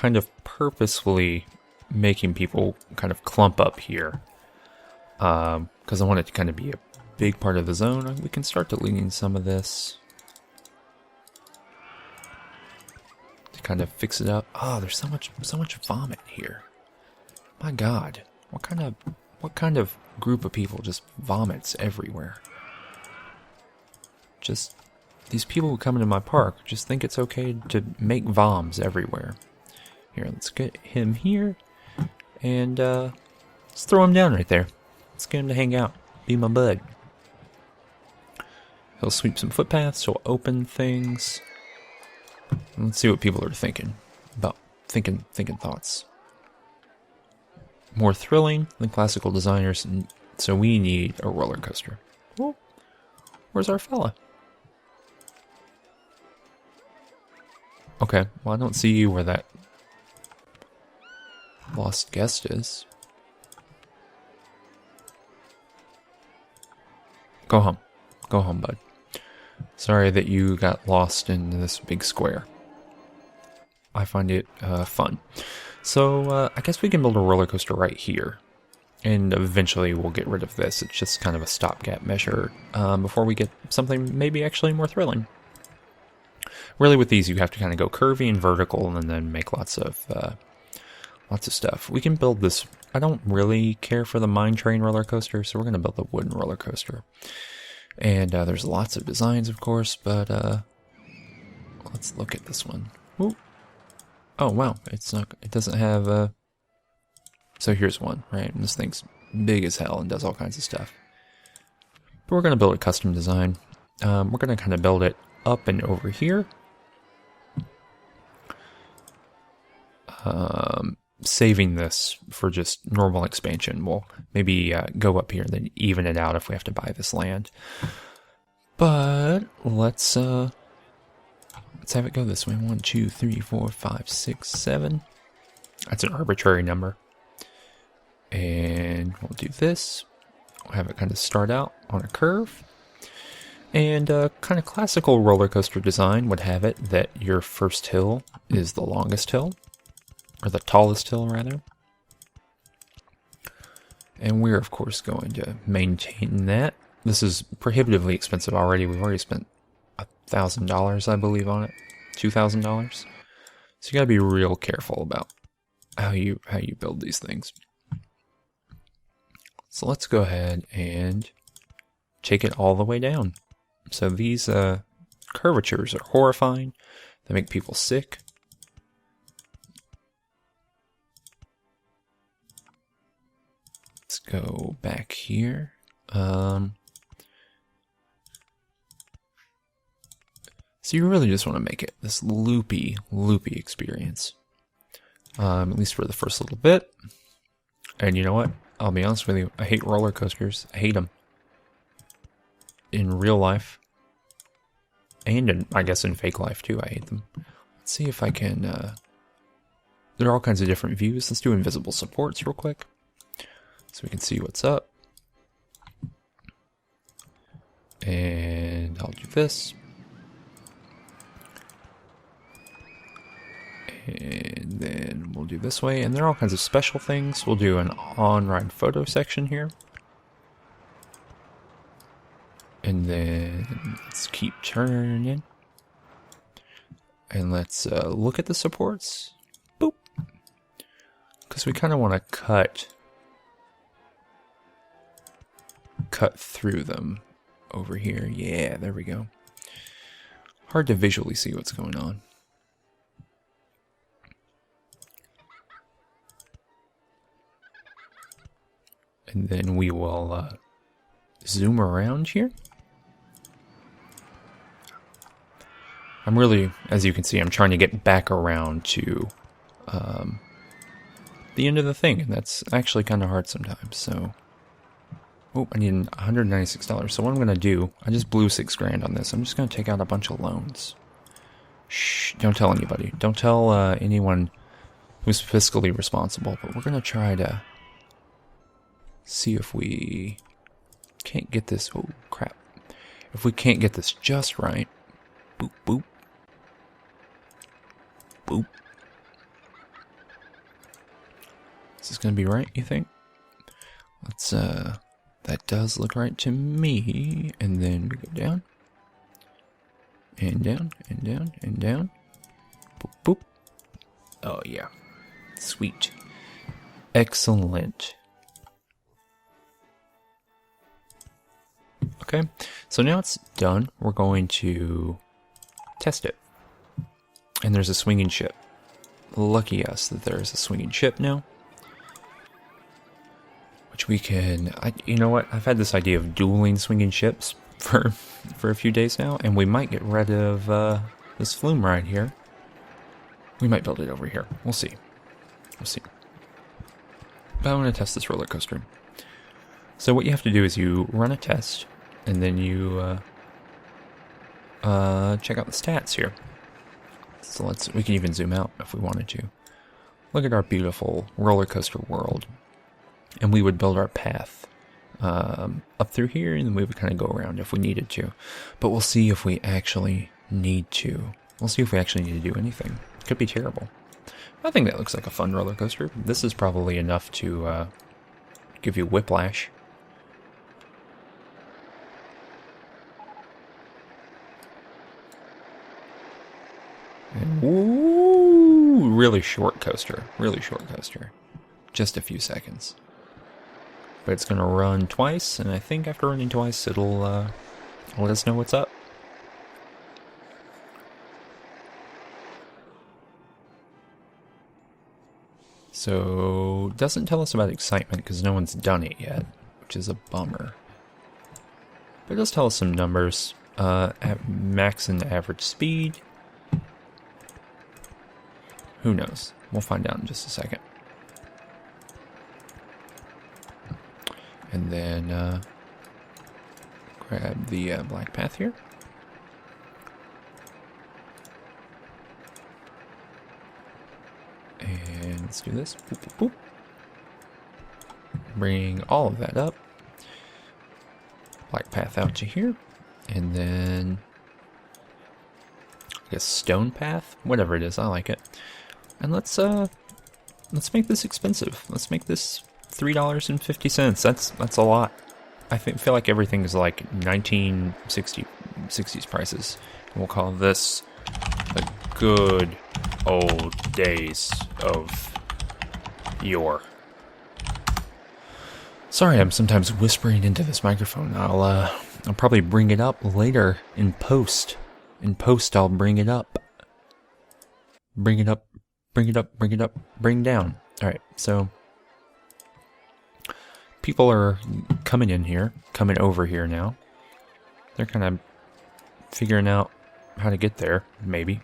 kind of purposefully making people kind of clump up here. Because I want it to kind of be a big part of the zone. We can start deleting some of this to kind of fix it up. Oh, there's so much vomit here. My God, what kind of group of people just vomits everywhere? Just these people who come into my park just think it's okay to make voms everywhere. Here, let's get him here, and let's throw him down right there. Let's get him to hang out, be my bud. He'll sweep some footpaths, he'll open things. Let's see what people are thinking about thinking thoughts. More thrilling than classical designers, so we need a roller coaster. Well, where's our fella? Okay, well I don't see you where that lost guest is. Go home, bud. Sorry that you got lost in this big square. I find it fun. So I guess we can build a roller coaster right here. And eventually we'll get rid of this. It's just kind of a stopgap measure before we get something maybe actually more thrilling. Really with these you have to kind of go curvy and vertical and then make lots of stuff. We can build this. I don't really care for the mine train roller coaster, so we're going to build a wooden roller coaster. And there's lots of designs, of course, but let's look at this one. Ooh. Oh wow, it doesn't have so here's one, right? And this thing's big as hell and does all kinds of stuff. But we're going to build a custom design. We're going to kind of build it up and over here. Saving this for just normal expansion. We'll maybe go up here and then even it out if we have to buy this land. But let's have it go this way. 1, 2, 3, 4, 5, 6, 7. That's an arbitrary number. And we'll do this. We'll have it kind of start out on a curve. And kind of classical roller coaster design would have it that your first hill is the longest hill. Or the tallest hill, rather. And we're, of course, going to maintain that. This is prohibitively expensive already. We've already spent $1,000, I believe, on it. $2,000. So you gotta be real careful about how you build these things. So let's go ahead and take it all the way down. So these curvatures are horrifying. They make people sick. Let's go back here. So you really just want to make it this loopy experience. At least for the first little bit. And you know what? I'll be honest with you. I hate roller coasters. I hate them. In real life. And I guess in fake life too. I hate them. Let's see if I can... there are all kinds of different views. Let's do invisible supports real quick. So we can see what's up. And I'll do this. And then we'll do this way. And there are all kinds of special things. We'll do an on-ride photo section here. And then let's keep turning. And let's look at the supports. Boop. Because we kind of want to cut through them over here. Yeah, there we go. Hard to visually see what's going on. And then we will zoom around here. I'm really, as you can see, I'm trying to get back around to the end of the thing, and that's actually kind of hard sometimes, so... Oh, I need $196. So what I'm going to do, I just blew $6,000 on this. I'm just going to take out a bunch of loans. Shh, don't tell anybody. Don't tell anyone who's fiscally responsible. But we're going to try to see if we can't get this. Oh, crap. If we can't get this just right. Boop, boop. Boop. this gonna be right, you think? Let's, that does look right to me. And then we go down. And down, and down, and down. Boop, boop. Oh, yeah. Sweet. Excellent. Okay, so now it's done. We're going to test it. And there's a swinging ship. Lucky us that there's a swinging ship now. Which we can... you know what? I've had this idea of dueling swinging ships for a few days now. And we might get rid of this flume right here. We might build it over here. We'll see. We'll see. But I want to test this roller coaster. So what you have to do is you run a test. And then you check out the stats here. So we can even zoom out if we wanted to. Look at our beautiful roller coaster world. And we would build our path up through here, and then we would kind of go around if we needed to. But we'll see if we actually need to. We'll see if we actually need to do anything. Could be terrible. I think that looks like a fun roller coaster. This is probably enough to give you whiplash. Ooh, really short coaster. Really short coaster. Just a few seconds. But it's going to run twice, and I think after running twice, it'll let us know what's up. So, doesn't tell us about excitement because no one's done it yet, which is a bummer. But it does tell us some numbers. At max and average speed. Who knows? We'll find out in just a second. And then grab the black path here. And let's do this. Boop, boop, boop. Bring all of that up. Black path out to here. And then I guess stone path, whatever it is, I like it. And let's make this expensive. Let's make this $3.50. That's a lot. I feel like everything is like 1960s prices. And we'll call this the good old days of yore. Sorry, I'm sometimes whispering into this microphone. I'll probably bring it up later in post. In post, I'll bring it up. Bring it up. Bring it up, bring it up, bring down. Alright, so people are coming over here now. They're kind of figuring out how to get there, maybe.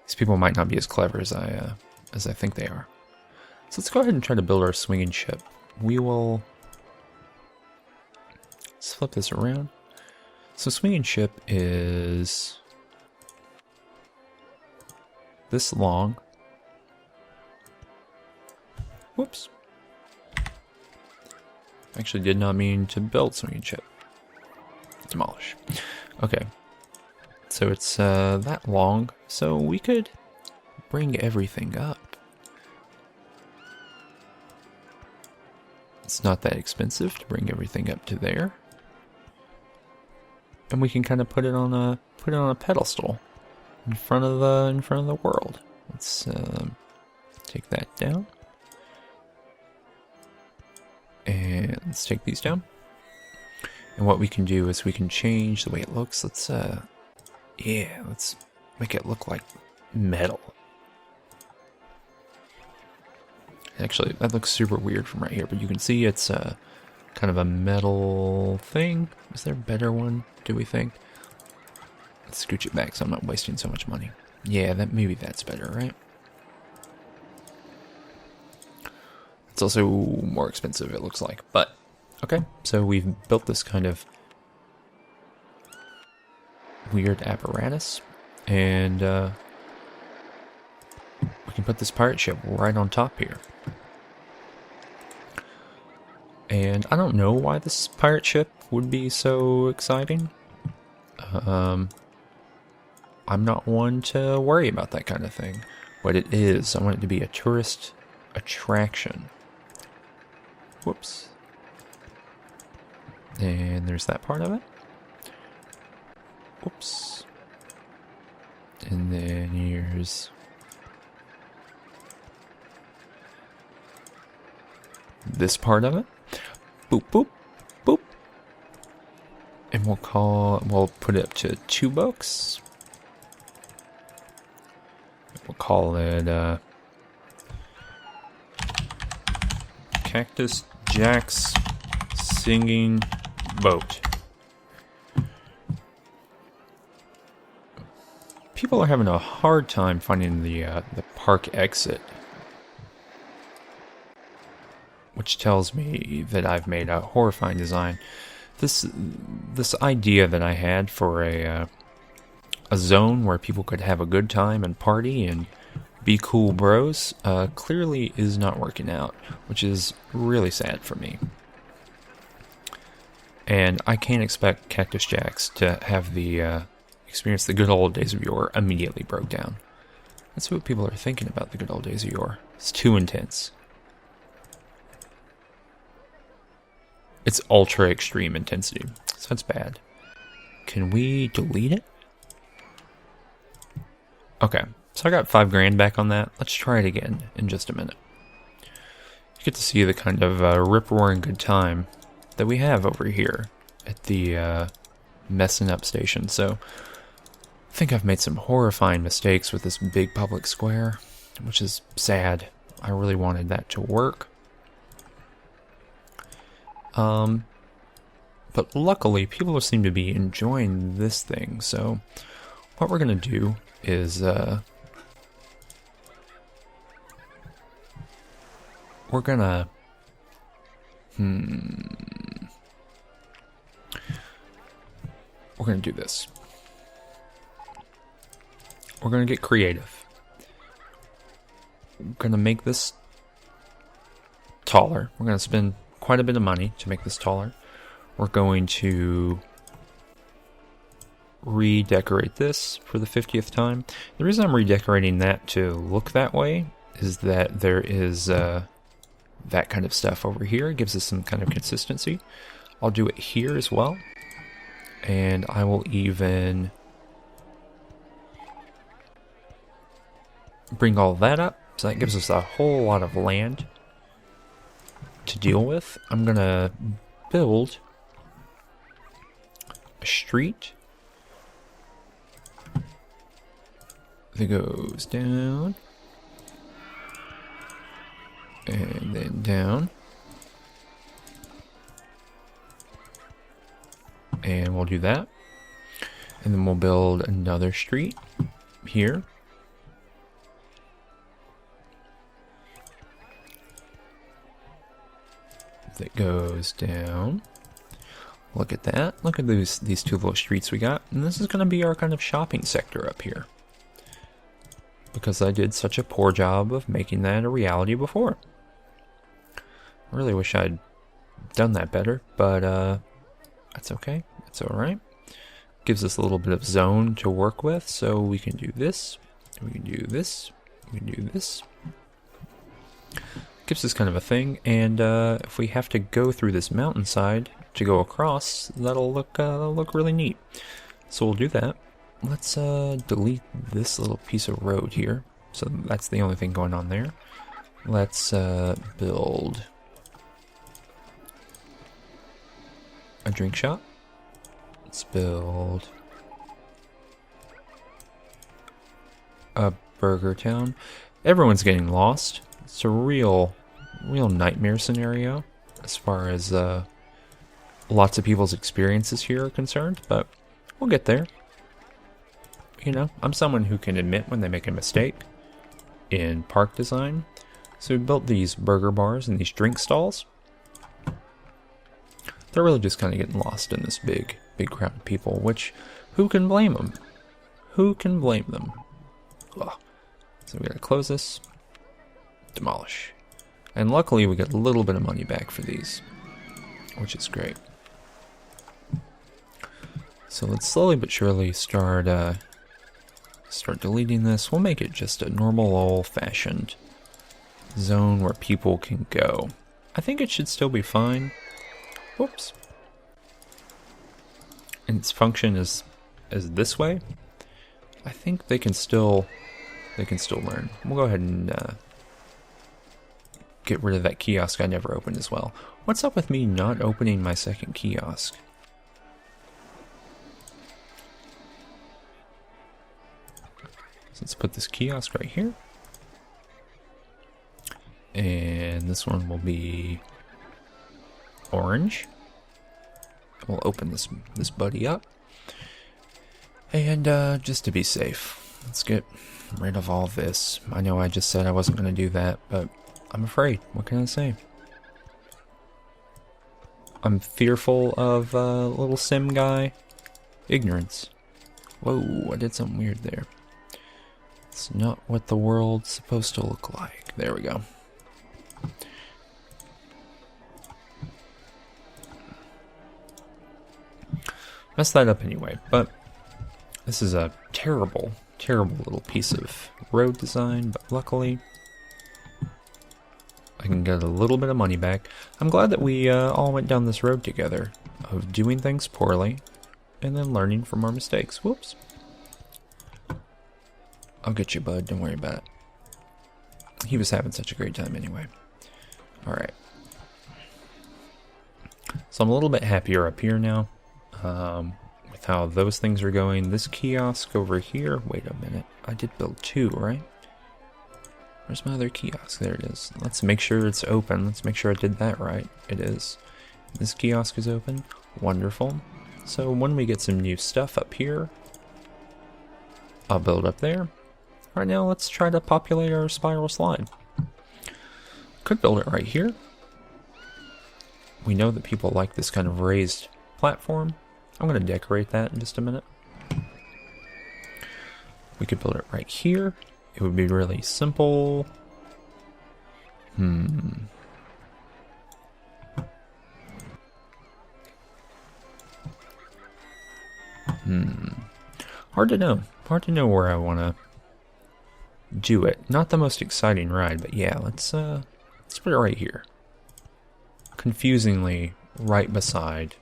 These people might not be as clever as I think they are. So let's go ahead and try to build our swinging ship. Let's flip this around. So swinging ship is this long. Whoops. Actually did not mean to build swinging ship. Demolish. Okay. So it's that long, so we could bring everything up. It's not that expensive to bring everything up to there. And we can kind of put it on a pedestal. In front of the world. Let's take that down, and let's take these down. And what we can do is we can change the way it looks. Let's make it look like metal. Actually, that looks super weird from right here, but you can see it's kind of a metal thing. Is there a better one? Do we think? Let's scooch it back so I'm not wasting so much money. Yeah, maybe that's better, right? It's also more expensive, it looks like. But, okay, so we've built this kind of weird apparatus. And we can put this pirate ship right on top here. And I don't know why this pirate ship would be so exciting. I'm not one to worry about that kind of thing, but it is. I want it to be a tourist attraction. Whoops. And there's that part of it. Whoops. And then here's this part of it. Boop, boop, boop. And we'll put it up to 2 bucks. We'll call it Cactus Jack's Singing Boat. People are having a hard time finding the park exit, which tells me that I've made a horrifying design. This idea that I had for a zone where people could have a good time and party and be cool bros clearly is not working out, which is really sad for me. And I can't expect Cactus Jacks to have the experience the good old days of yore immediately broke down. That's what people are thinking about the good old days of yore. It's too intense. It's ultra extreme intensity, so it's bad. Can we delete it? Okay, so I got $5,000 back on that. Let's try it again in just a minute. You get to see the kind of rip-roaring good time that we have over here at the messing up station. So I think I've made some horrifying mistakes with this big public square, which is sad. I really wanted that to work. But luckily people seem to be enjoying this thing. So what we're going to do is we're gonna do this. We're gonna get creative. We're gonna make this taller. We're gonna spend quite a bit of money to make this taller. We're going to redecorate this for the 50th time. The reason I'm redecorating that to look that way is that there is that kind of stuff over here. It gives us some kind of consistency. I'll do it here as well. And I will even bring all that up. So that gives us a whole lot of land to deal with. I'm going to build a street that goes down and then down, and we'll do that, and then we'll build another street here that goes down. Look at that. Look at these 2 little streets we got, and this is going to be our kind of shopping sector up here, because I did such a poor job of making that a reality before. I really wish I'd done that better, but that's okay. That's alright. Gives us a little bit of zone to work with, so we can do this, we can do this, we can do this. Gives us kind of a thing, and if we have to go through this mountainside to go across, that'll look really neat. So we'll do that. Let's delete this little piece of road here. So that's the only thing going on there. Let's build a drink shop. Let's build a burger town. Everyone's getting lost. It's a real nightmare scenario as far as lots of people's experiences here are concerned, but we'll get there. You know, I'm someone who can admit when they make a mistake in park design. So we built these burger bars and these drink stalls. They're really just kind of getting lost in this big crowd of people, which, who can blame them? Who can blame them? Ugh. So we gotta close this, demolish. And luckily we get a little bit of money back for these, which is great. So let's slowly but surely start deleting this. We'll make it just a normal old-fashioned zone where people can go. I think it should still be fine. Whoops. And its function is this way. I think they can still learn. We'll go ahead and get rid of that kiosk I never opened as well. What's up with me not opening my second kiosk? So let's put this kiosk right here. And this one will be orange. We'll open this buddy up. And just to be safe, let's get rid of all this. I know I just said I wasn't going to do that, but I'm afraid. What can I say? I'm fearful of little sim guy. Ignorance. Whoa, I did something weird there. It's not what the world's supposed to look like. There we go. Messed that up anyway, but this is a terrible, terrible little piece of road design, but luckily I can get a little bit of money back. I'm glad that we all went down this road together of doing things poorly and then learning from our mistakes. Whoops. I'll get you, bud. Don't worry about it. He was having such a great time anyway. Alright. So I'm a little bit happier up here now. With how those things are going. This kiosk over here. Wait a minute. I did build two, right? Where's my other kiosk? There it is. Let's make sure it's open. Let's make sure I did that right. It is. This kiosk is open. Wonderful. So when we get some new stuff up here, I'll build up there. Right now, let's try to populate our spiral slide. Could build it right here. We know that people like this kind of raised platform. I'm going to decorate that in just a minute. We could build it right here. It would be really simple. Hard to know. Hard to know where I want to do it. Not the most exciting ride, but yeah, let's put it right here. Confusingly, right beside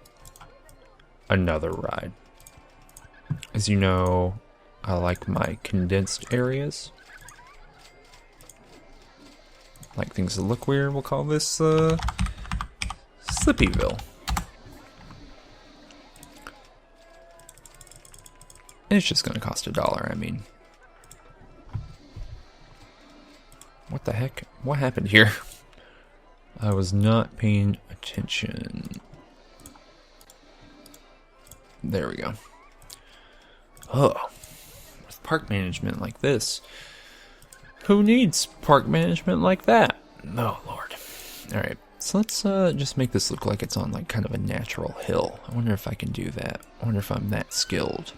another ride. As you know, I like my condensed areas. Like things that look weird, we'll call this Slippyville. And it's just gonna cost $1, I mean. What the heck? What happened here? I was not paying attention. There we go. Oh, with park management like this, who needs park management like that? Oh, Lord. Alright, so let's just make this look like it's on like kind of a natural hill. I wonder if I can do that. I wonder if I'm that skilled.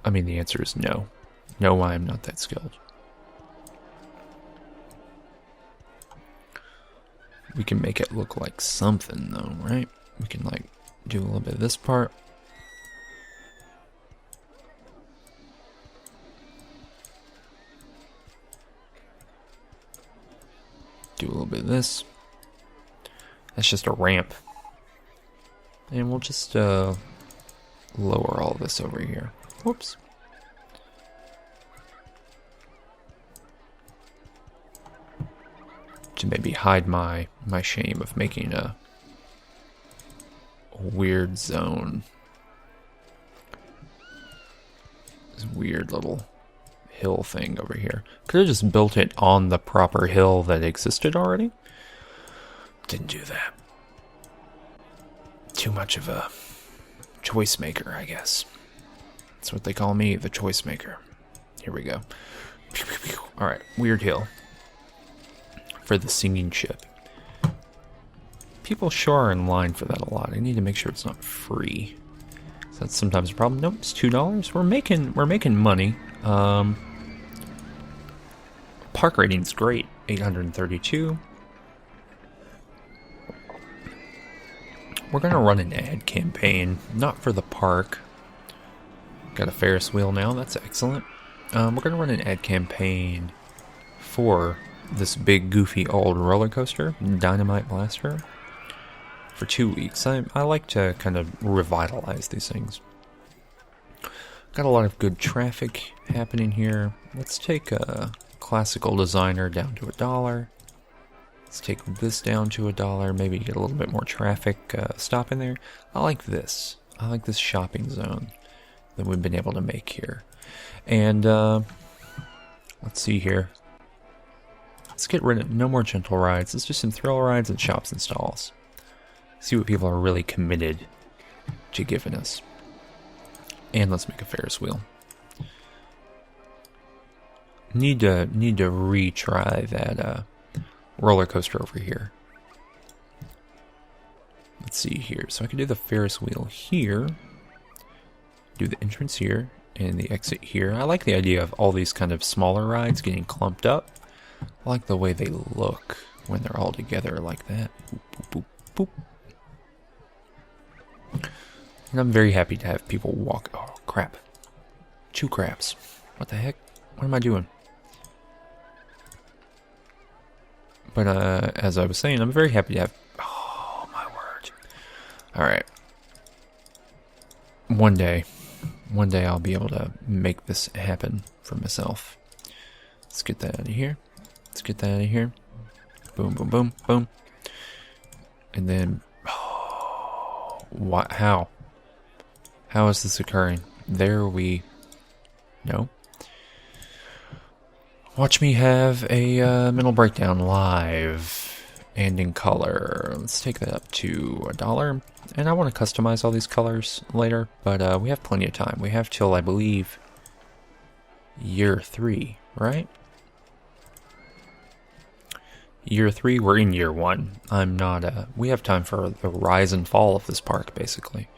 I mean, the answer is no. No, I am not that skilled. We can make it look like something, though, right? We can, like, do a little bit of this part. Do a little bit of this. That's just a ramp. And we'll just lower all this over here. Whoops. To maybe hide my shame of making a weird zone. This weird little hill thing over here. Could have just built it on the proper hill that existed already. Didn't do that. Too much of a choice maker, I guess. That's what they call me, the choice maker. Here we go. Alright, weird hill. For the singing ship. People sure are in line for that a lot. I need to make sure it's not free. So that's sometimes a problem. Nope, it's $2. We're making money. Park rating's great. 832. We're gonna run an ad campaign, not for the park. Got a Ferris wheel now, that's excellent. We're going to run an ad campaign for this big goofy old roller coaster, Dynamite Blaster, for 2 weeks. I like to kind of revitalize these things. Got a lot of good traffic happening here. Let's take a classical designer down to $1. Let's take this down to $1. Maybe get a little bit more traffic stopping there. I like this. I like this shopping zone that we've been able to make here. And let's see here. Let's get rid of no more gentle rides. Let's do some thrill rides and shops and stalls. See what people are really committed to giving us. And let's make a Ferris wheel. Need to retry that roller coaster over here. Let's see here. So I can do the Ferris wheel here. Do the entrance here and the exit here. I like the idea of all these kind of smaller rides getting clumped up. I like the way they look when they're all together like that. Boop, boop, boop, boop. And I'm very happy to have people walk. Oh, crap. 2 crabs. What the heck? What am I doing? But as I was saying, I'm very happy to have... Oh, my word. Alright. One day I'll be able to make this happen for myself. Let's get that out of here. Let's get that out of here. Boom, boom, boom, boom. And then... Oh, what? How? How is this occurring? There we... No. Watch me have a mental breakdown live and in color. Let's take that up to $1. And I want to customize all these colors later, but we have plenty of time. We have till, I believe, year 3, right? Year 3, we're in year 1. I'm not, we have time for the rise and fall of this park, basically.